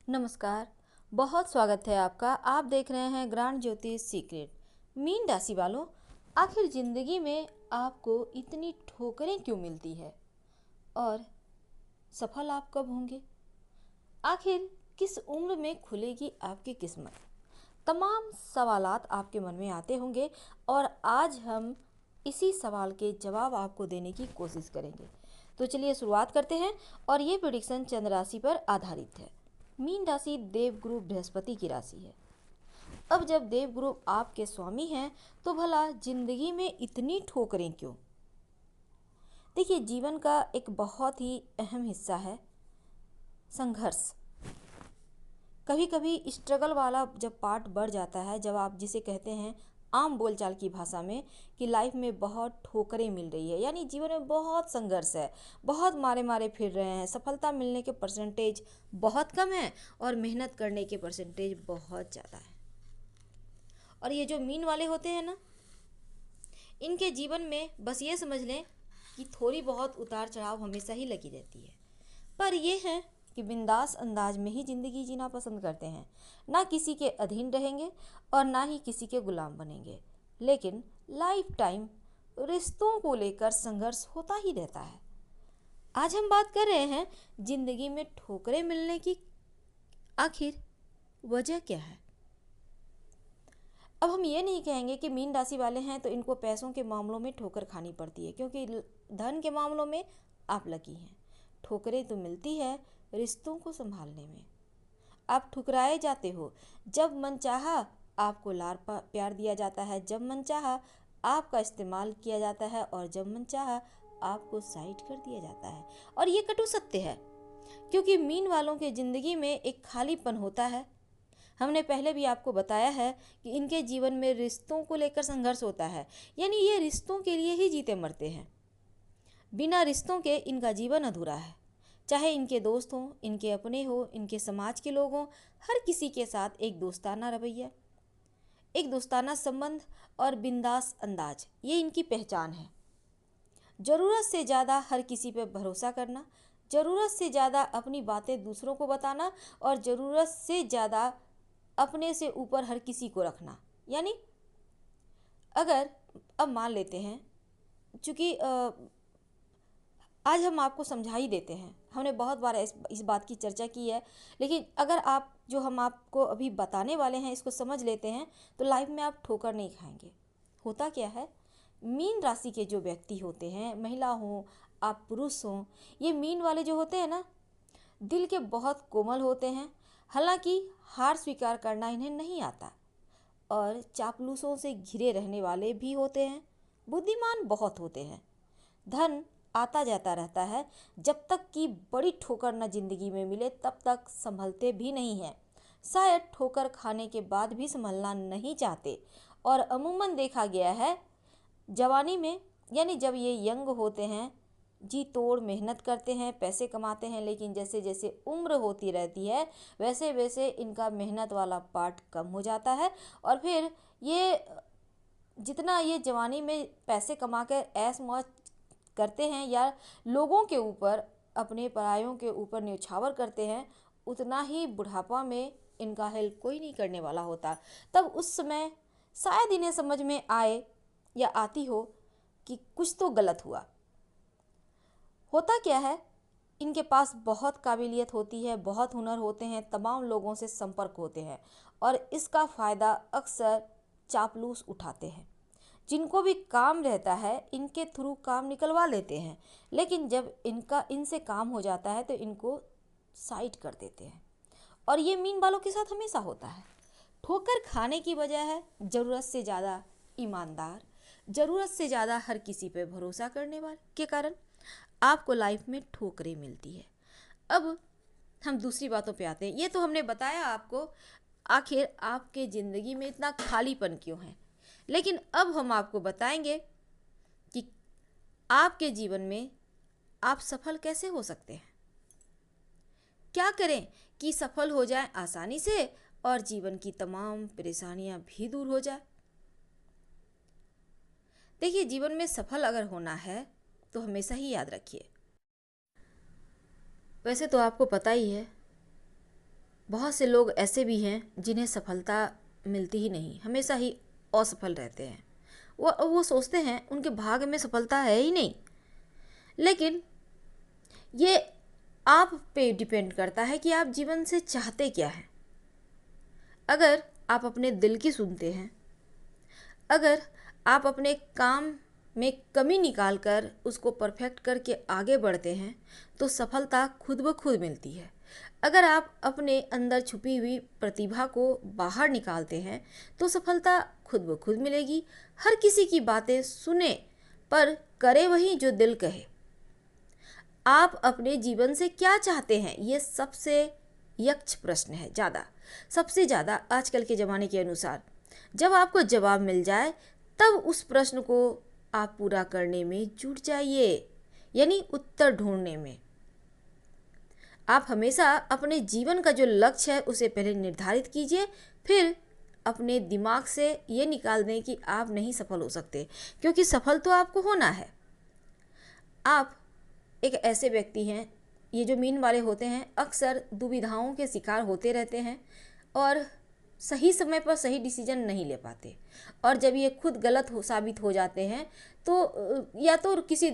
नमस्कार। बहुत स्वागत है आपका। आप देख रहे हैं ग्रांड ज्योतिष सीक्रेट। मीन राशि वालों, आखिर जिंदगी में आपको इतनी ठोकरें क्यों मिलती है और सफल आप कब होंगे? आखिर किस उम्र में खुलेगी आपकी किस्मत? तमाम सवालात आपके मन में आते होंगे और आज हम इसी सवाल के जवाब आपको देने की कोशिश करेंगे। तो चलिए शुरुआत करते हैं। और ये प्रेडिक्शन चंद्र राशि पर आधारित है। मीन राशि देवगुरु बृहस्पति की राशि है। अब जब देवगुरु आपके स्वामी हैं तो भला जिंदगी में इतनी ठोकरें क्यों? देखिए, जीवन का एक बहुत ही अहम हिस्सा है संघर्ष। कभी कभी स्ट्रगल वाला जब पार्ट बढ़ जाता है, जब आप जिसे कहते हैं आम बोलचाल की भाषा में कि लाइफ में बहुत ठोकरें मिल रही है, यानी जीवन में बहुत संघर्ष है, बहुत मारे मारे फिर रहे हैं, सफलता मिलने के परसेंटेज बहुत कम है और मेहनत करने के परसेंटेज बहुत ज़्यादा है। और ये जो मीन वाले होते हैं ना, इनके जीवन में बस ये समझ लें कि थोड़ी बहुत उतार चढ़ाव हमेशा ही लगी रहती है, पर ये है कि बिंदास अंदाज में ही ज़िंदगी जीना पसंद करते हैं। ना किसी के अधीन रहेंगे और ना ही किसी के गुलाम बनेंगे, लेकिन लाइफ टाइम रिश्तों को लेकर संघर्ष होता ही रहता है। आज हम बात कर रहे हैं जिंदगी में ठोकरें मिलने की आखिर वजह क्या है। अब हम ये नहीं कहेंगे कि मीन राशि वाले हैं तो इनको पैसों के मामलों में ठोकर खानी पड़ती है, क्योंकि धन के मामलों में आप लकी हैं। ठोकरें तो मिलती है रिश्तों को संभालने में। आप ठुकराए जाते हो, जब मन चाहा आपको लाड़ प्यार दिया जाता है, जब मन चाहा आपका इस्तेमाल किया जाता है और जब मन चाहा आपको साइड कर दिया जाता है। और ये कटु सत्य है, क्योंकि मीन वालों के ज़िंदगी में एक खालीपन होता है। हमने पहले भी आपको बताया है कि इनके जीवन में रिश्तों को लेकर संघर्ष होता है, यानी ये रिश्तों के लिए ही जीते मरते हैं। बिना रिश्तों के इनका जीवन अधूरा है। चाहे इनके दोस्त हों, इनके अपने हो, इनके समाज के लोग हों, हर किसी के साथ एक दोस्ताना रवैया, एक दोस्ताना संबंध और बिंदास अंदाज, ये इनकी पहचान है। ज़रूरत से ज़्यादा हर किसी पर भरोसा करना, ज़रूरत से ज़्यादा अपनी बातें दूसरों को बताना और ज़रूरत से ज़्यादा अपने से ऊपर हर किसी को रखना। यानी अगर अब मान लेते हैं, चूँकि आज हम आपको समझा ही देते हैं, हमने बहुत बार इस बात की चर्चा की है, लेकिन अगर आप जो हम आपको अभी बताने वाले हैं इसको समझ लेते हैं तो लाइफ में आप ठोकर नहीं खाएंगे। होता क्या है, मीन राशि के जो व्यक्ति होते हैं, महिला हो आप पुरुष हों, ये मीन वाले जो होते हैं ना, दिल के बहुत कोमल होते हैं। हालांकि हार स्वीकार करना इन्हें नहीं आता और चापलूसों से घिरे रहने वाले भी होते हैं। बुद्धिमान बहुत होते हैं। धन आता जाता रहता है, जब तक कि बड़ी ठोकर न जिंदगी में मिले तब तक संभलते भी नहीं हैं। शायद ठोकर खाने के बाद भी संभलना नहीं चाहते। और अमूमन देखा गया है जवानी में, यानी जब ये यंग होते हैं, जी तोड़ मेहनत करते हैं, पैसे कमाते हैं, लेकिन जैसे जैसे उम्र होती रहती है वैसे वैसे इनका मेहनत वाला पार्ट कम हो जाता है। और फिर ये जितना ये जवानी में पैसे कमा कर ऐश मौज करते हैं या लोगों के ऊपर, अपने परायों के ऊपर न्यौछावर करते हैं, उतना ही बुढ़ापा में इनका हेल्प कोई नहीं करने वाला होता। तब उस समय शायद इन्हें समझ में आए या आती हो कि कुछ तो गलत हुआ। होता क्या है, इनके पास बहुत काबिलियत होती है, बहुत हुनर होते हैं, तमाम लोगों से संपर्क होते हैं और इसका फ़ायदा अक्सर चापलूस उठाते हैं। जिनको भी काम रहता है इनके थ्रू काम निकलवा लेते हैं, लेकिन जब इनसे काम हो जाता है तो इनको साइड कर देते हैं। और ये मीन वालों के साथ हमेशा होता है। ठोकर खाने की वजह है ज़रूरत से ज़्यादा ईमानदार, ज़रूरत से ज़्यादा हर किसी पे भरोसा करने वाले के कारण आपको लाइफ में ठोकरें मिलती है। अब हम दूसरी बातों पे आते हैं। ये तो हमने बताया आपको आखिर आपके ज़िंदगी में इतना खालीपन क्यों है, लेकिन अब हम आपको बताएंगे कि आपके जीवन में आप सफल कैसे हो सकते हैं। क्या करें कि सफल हो जाएं आसानी से और जीवन की तमाम परेशानियां भी दूर हो जाए। देखिए, जीवन में सफल अगर होना है तो हमेशा ही याद रखिए, वैसे तो आपको पता ही है बहुत से लोग ऐसे भी हैं जिन्हें सफलता मिलती ही नहीं, हमेशा ही असफल रहते हैं। वो सोचते हैं उनके भाग्य में सफलता है ही नहीं। लेकिन ये आप पे डिपेंड करता है कि आप जीवन से चाहते क्या हैं। अगर आप अपने दिल की सुनते हैं, अगर आप अपने काम में कमी निकाल कर उसको परफेक्ट करके आगे बढ़ते हैं तो सफलता खुद ब खुद मिलती है। अगर आप अपने अंदर छुपी हुई प्रतिभा को बाहर निकालते हैं तो सफलता खुद ब खुद मिलेगी। हर किसी की बातें सुने पर करे वही जो दिल कहे। आप अपने जीवन से क्या चाहते हैं, ये सबसे यक्ष प्रश्न है। सबसे ज़्यादा आजकल के ज़माने के अनुसार जब आपको जवाब मिल जाए तब उस प्रश्न को आप पूरा करने में जुट जाइए, यानी उत्तर ढूंढने में। आप हमेशा अपने जीवन का जो लक्ष्य है उसे पहले निर्धारित कीजिए, फिर अपने दिमाग से ये निकाल दें कि आप नहीं सफल हो सकते, क्योंकि सफल तो आपको होना है। आप एक ऐसे व्यक्ति हैं, ये जो मीन वाले होते हैं अक्सर दुविधाओं के शिकार होते रहते हैं और सही समय पर सही डिसीजन नहीं ले पाते, और जब ये खुद गलत साबित हो जाते हैं तो या तो किसी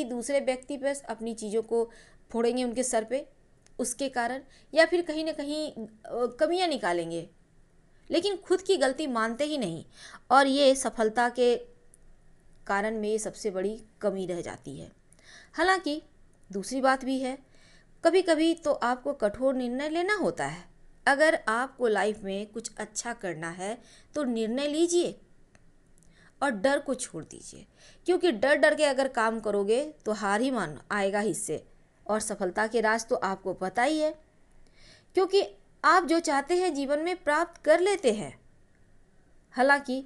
दूसरे व्यक्ति पर अपनी चीज़ों को फोड़ेंगे उनके सर पे उसके कारण, या फिर कहीं ना कहीं कमियां निकालेंगे, लेकिन खुद की गलती मानते ही नहीं, और ये सफलता के कारण में ये सबसे बड़ी कमी रह जाती है। हालांकि दूसरी बात भी है, कभी कभी तो आपको कठोर निर्णय लेना होता है। अगर आपको लाइफ में कुछ अच्छा करना है तो निर्णय लीजिए और डर को छोड़ दीजिए, क्योंकि डर डर के अगर काम करोगे तो हार ही मान आएगा हिस्से, और सफलता के राज तो आपको पता ही है, क्योंकि आप जो चाहते हैं जीवन में प्राप्त कर लेते हैं। हालांकि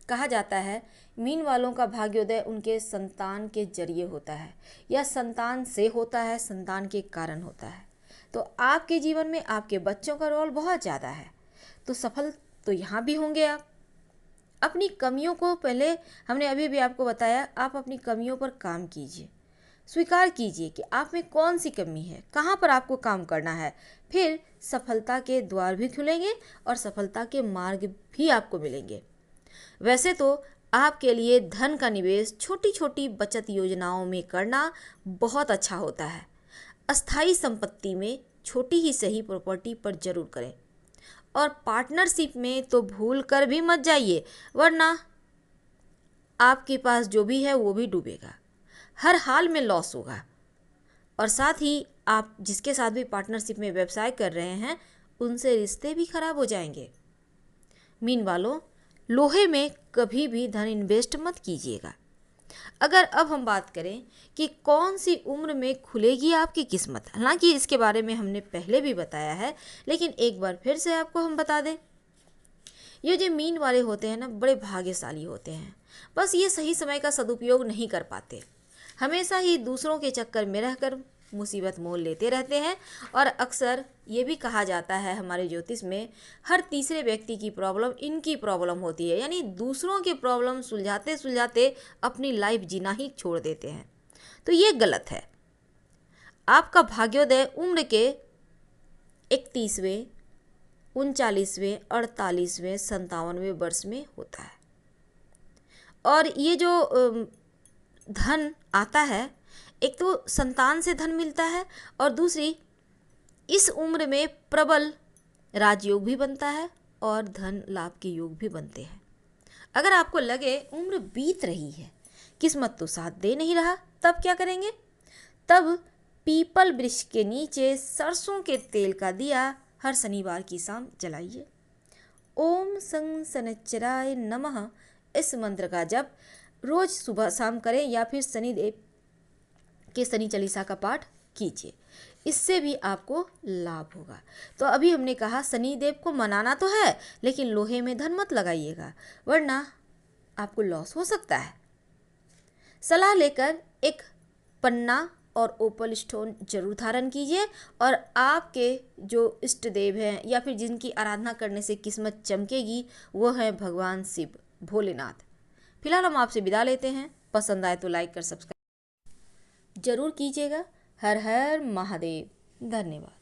कहा जाता है मीन वालों का भाग्योदय उनके संतान के जरिए होता है, या संतान से होता है, संतान के कारण होता है। तो आपके जीवन में आपके बच्चों का रोल बहुत ज़्यादा है, तो सफल तो यहाँ भी होंगे आप। अपनी कमियों को पहले हमने अभी भी आपको बताया, आप अपनी कमियों पर काम कीजिए, स्वीकार कीजिए कि आप में कौन सी कमी है, कहाँ पर आपको काम करना है, फिर सफलता के द्वार भी खुलेंगे और सफलता के मार्ग भी आपको मिलेंगे। वैसे तो आपके लिए धन का निवेश छोटी छोटी बचत योजनाओं में करना बहुत अच्छा होता है। अस्थाई संपत्ति में छोटी ही सही प्रॉपर्टी पर जरूर करें, और पार्टनरशिप में तो भूल कर भी मत जाइए, वरना आपके पास जो भी है वो भी डूबेगा, हर हाल में लॉस होगा। और साथ ही आप जिसके साथ भी पार्टनरशिप में व्यवसाय कर रहे हैं उनसे रिश्ते भी खराब हो जाएंगे। मीन वालों, लोहे में कभी भी धन इन्वेस्ट मत कीजिएगा। अगर अब हम बात करें कि कौन सी उम्र में खुलेगी आपकी किस्मत, हालांकि इसके बारे में हमने पहले भी बताया है, लेकिन एक बार फिर से आपको हम बता दें, ये जो मीन वाले होते हैं ना, बड़े भाग्यशाली होते हैं, बस ये सही समय का सदुपयोग नहीं कर पाते, हमेशा ही दूसरों के चक्कर में रहकर मुसीबत मोल लेते रहते हैं। और अक्सर ये भी कहा जाता है हमारे ज्योतिष में, हर तीसरे व्यक्ति की प्रॉब्लम इनकी प्रॉब्लम होती है, यानी दूसरों की प्रॉब्लम सुलझाते सुलझाते अपनी लाइफ जीना ही छोड़ देते हैं। तो ये गलत है। आपका भाग्योदय उम्र के 31वें, 39वें, 48वें, 57वें वर्ष में होता है, और ये जो धन आता है, एक तो संतान से धन मिलता है, और दूसरी इस उम्र में प्रबल राजयोग भी बनता है और धन लाभ के योग भी बनते हैं। अगर आपको लगे उम्र बीत रही है, किस्मत तो साथ दे नहीं रहा, तब क्या करेंगे? तब पीपल वृक्ष के नीचे सरसों के तेल का दिया हर शनिवार की शाम जलाइए। ओम सं शनिश्चराय नमः इस मंत्र का जप रोज सुबह शाम करें, या फिर शनिदेव के शनि चालीसा का पाठ कीजिए, इससे भी आपको लाभ होगा। तो अभी हमने कहा शनिदेव को मनाना तो है, लेकिन लोहे में धन मत लगाइएगा, वरना आपको लॉस हो सकता है। सलाह लेकर एक पन्ना और ओपल स्टोन जरूर धारण कीजिए, और आपके जो इष्ट देव हैं या फिर जिनकी आराधना करने से किस्मत चमकेगी वो हैं भगवान शिव, भोलेनाथ। फिलहाल हम आपसे विदा लेते हैं। पसंद आए तो लाइक कर सब्सक्राइब जरूर कीजिएगा। हर हर महादेव। धन्यवाद।